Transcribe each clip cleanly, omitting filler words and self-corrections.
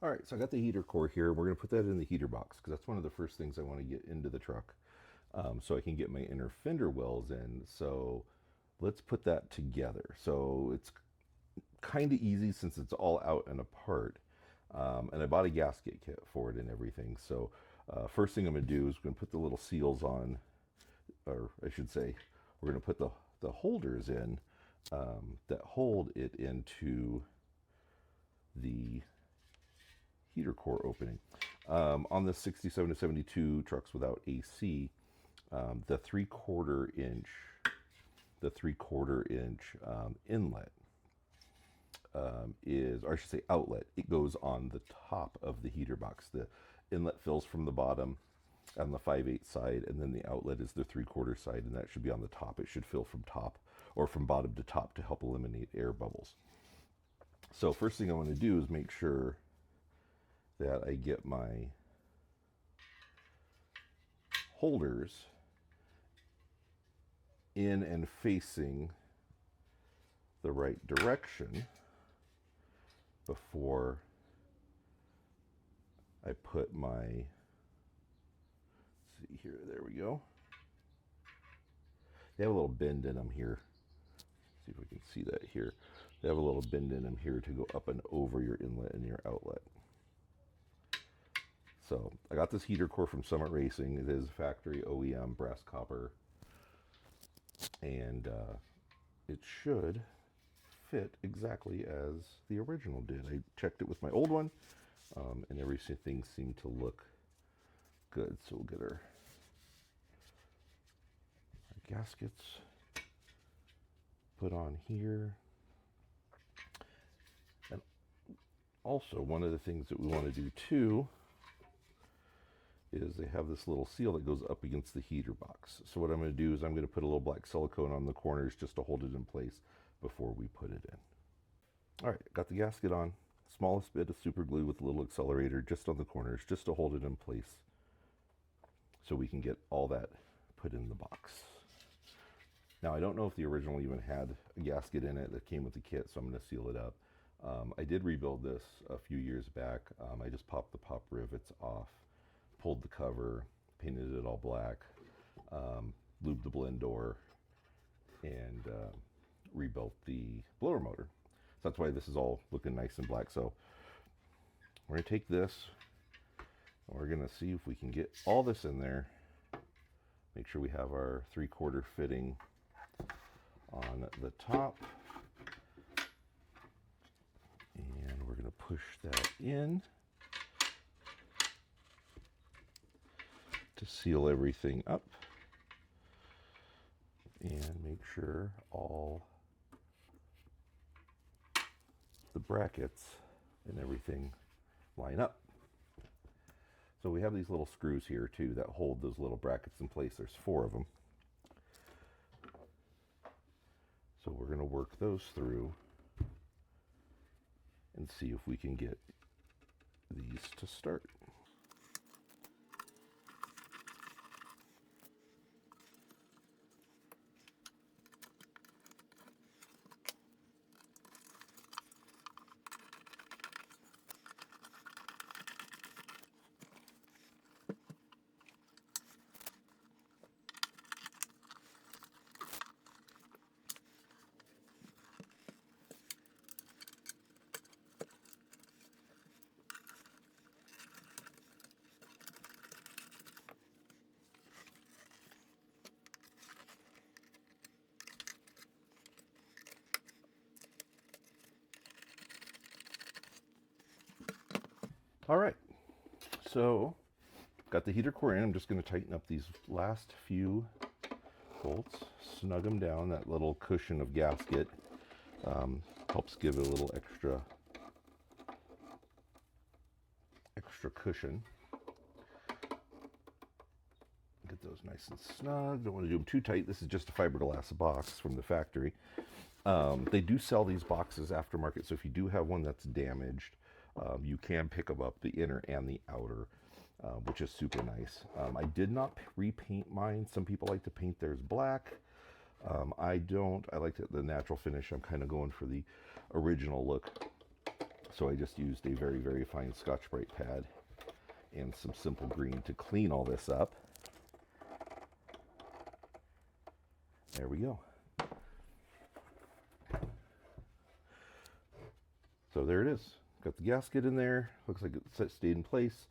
All right, so I got the heater core here. We're going to put that in the heater box because that's one of the first things I want to get into the truck, so I can get my inner fender wells in. So let's put that together. So it's kind of easy since it's all out and apart. And I bought a gasket kit for it and everything. So first thing I'm going to do is we're going to put the little seals on, or I should say, we're going to put the holders in that hold it into the heater core opening. On the 67 to 72 trucks without AC, the three quarter inch inlet is, or I should say outlet, it goes on the top of the heater box. The inlet fills from the bottom on the 5/8 side, and then the outlet is the 3/4 side, and that should be on the top. It should fill from top or from bottom to top to help eliminate air bubbles. So first thing I want to do is make sure that I get my holders in and facing the right direction before I put my, see here, there we go. They have a little bend in them here. See if we can see that here. They have a little bend in them here to go up and over your inlet and your outlet. So I got this heater core from Summit Racing. It is factory OEM brass copper, and it should fit exactly as the original did. I checked it with my old one, and everything seemed to look good. So we'll get our gaskets put on here. And also, one of the things that we want to do too is they have this little seal that goes up against the heater box. So what I'm going to do is I'm going to put a little black silicone on the corners just to hold it in place before we put it in. All right, got the gasket on. Smallest bit of super glue with a little accelerator just on the corners, just to hold it in place so we can get all that put in the box. Now, I don't know if the original even had a gasket in it that came with the kit, so I'm going to seal it up. I did rebuild this a few years back. I just popped the pop rivets off, pulled the cover, painted it all black, lubed the blend door, and rebuilt the blower motor. So that's why this is all looking nice and black. So we're going to take this, and we're going to see if we can get all this in there. Make sure we have our 3/4 fitting on the top. And we're going to push that in to seal everything up and make sure all the brackets and everything line up. So we have these little screws here too that hold those little brackets in place. There's 4 of them. So we're going to work those through and see if we can get these to start. All right, so got the heater core in. I'm just going to tighten up these last few bolts, snug them down. That little cushion of gasket helps give it a little extra cushion. Get those nice and snug. Don't want to do them too tight. This is just a fiberglass box from the factory. They do sell these boxes aftermarket, so if you do have one that's damaged, you can pick them up, the inner and the outer, which is super nice. I did not repaint mine. Some people like to paint theirs black. I don't. I like the natural finish. I'm kind of going for the original look. So I just used a very, very fine Scotch-Brite pad and some simple green to clean all this up. There we go. So there it is. Got the gasket in there. Looks like it stayed in place.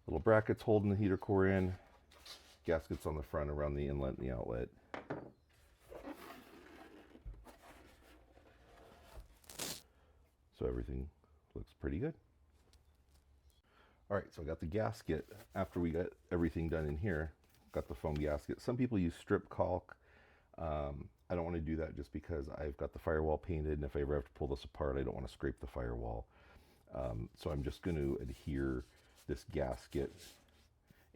Little brackets holding the heater core in. Gaskets on the front around the inlet and the outlet. So everything looks pretty good. All right, so I got the gasket after we got everything done in here. Got the foam gasket. Some people use strip caulk. I don't want to do that just because I've got the firewall painted, and if I ever have to pull this apart, I don't want to scrape the firewall. So I'm just going to adhere this gasket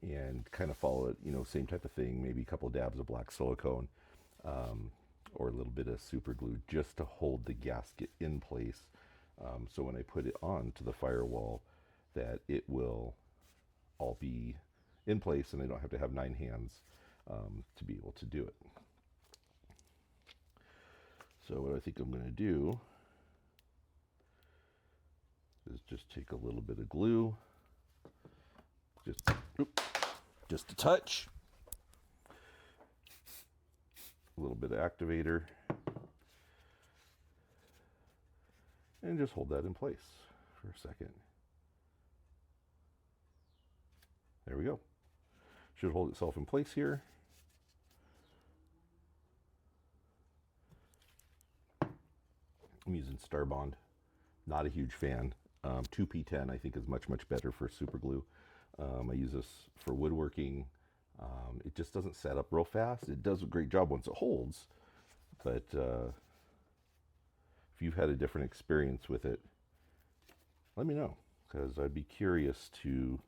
and kind of follow it, same type of thing, maybe a couple of dabs of black silicone or a little bit of super glue just to hold the gasket in place. So when I put it on to the firewall, that it will all be in place and I don't have to have 9 hands to be able to do it. So what I think I'm going to do is just take a little bit of glue, just a touch, a little bit of activator, and just hold that in place for a second. There we go. Should hold itself in place here. I'm using Star Bond. Not a huge fan. 2P10 I think is much, much better for super glue. I use this for woodworking. It just doesn't set up real fast. It does a great job once it holds, but if you've had a different experience with it, let me know, because I'd be curious to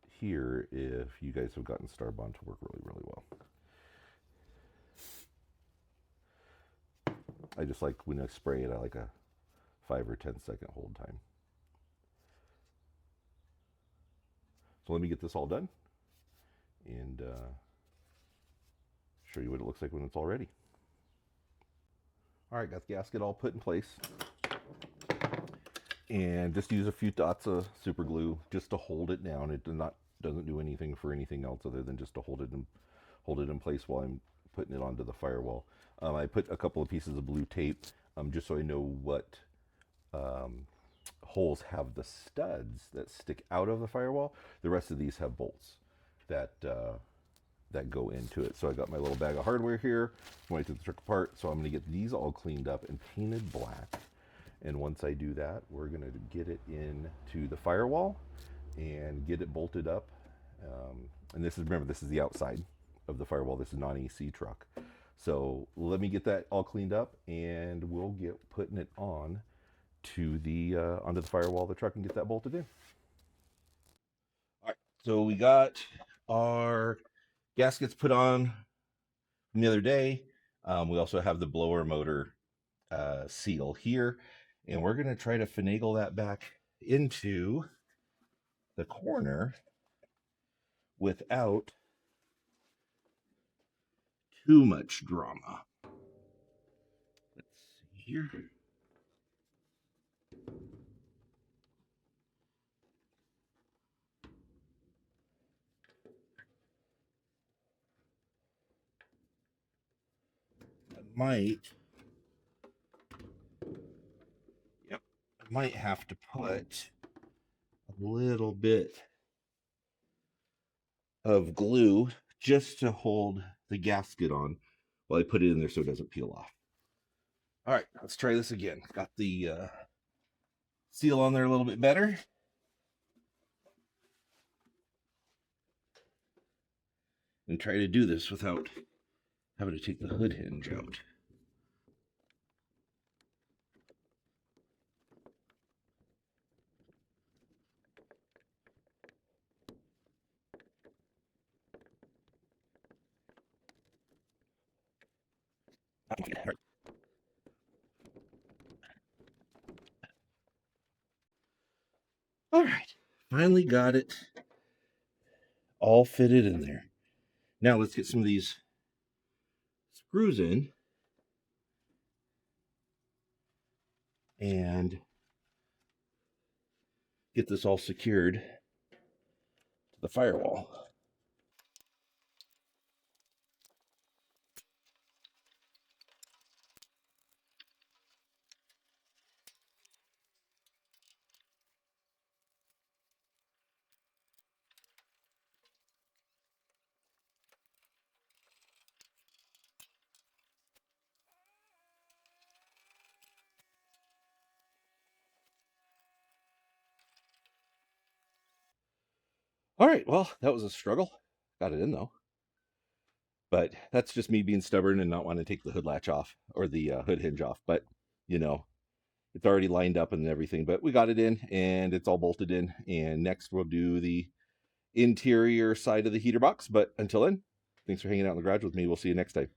hear if you guys have gotten Star Bond to work really, really well. I just like when I spray it, I like a 5 or 10 second hold time. So let me get this all done and show you what it looks like when it's all ready. All right, got the gasket all put in place. And just use a few dots of super glue just to hold it down. It doesn't do anything for anything else other than just to hold it in place while I'm putting it onto the firewall. I put a couple of pieces of blue tape just so I know what holes have the studs that stick out of the firewall. The rest of these have bolts that go into it. So I got my little bag of hardware here when I took the truck apart. So I'm going to get these all cleaned up and painted black. And once I do that, we're going to get it into the firewall and get it bolted up. And remember, this is the outside of the firewall. This is non-AC truck. So let me get that all cleaned up and we'll get putting it on to onto the firewall of the truck and get that bolted in. All right, so we got our gaskets put on from the other day. We also have the blower motor seal here, and we're going to try to finagle that back into the corner without too much drama. Let's see here. I might have to put a little bit of glue just to hold the gasket on while I put it in there so it doesn't peel off. All right, let's try this again. Got the seal on there a little bit better. And try to do this without having to take the hood hinge out. All right, finally got it all fitted in there. Now let's get some of these screws in and get this all secured to the firewall. All right, well, that was a struggle. Got it in though. But that's just me being stubborn and not wanting to take the hood latch off or the hood hinge off. But, you know, it's already lined up and everything. But we got it in and it's all bolted in. And next we'll do the interior side of the heater box. But until then, thanks for hanging out in the garage with me. We'll see you next time.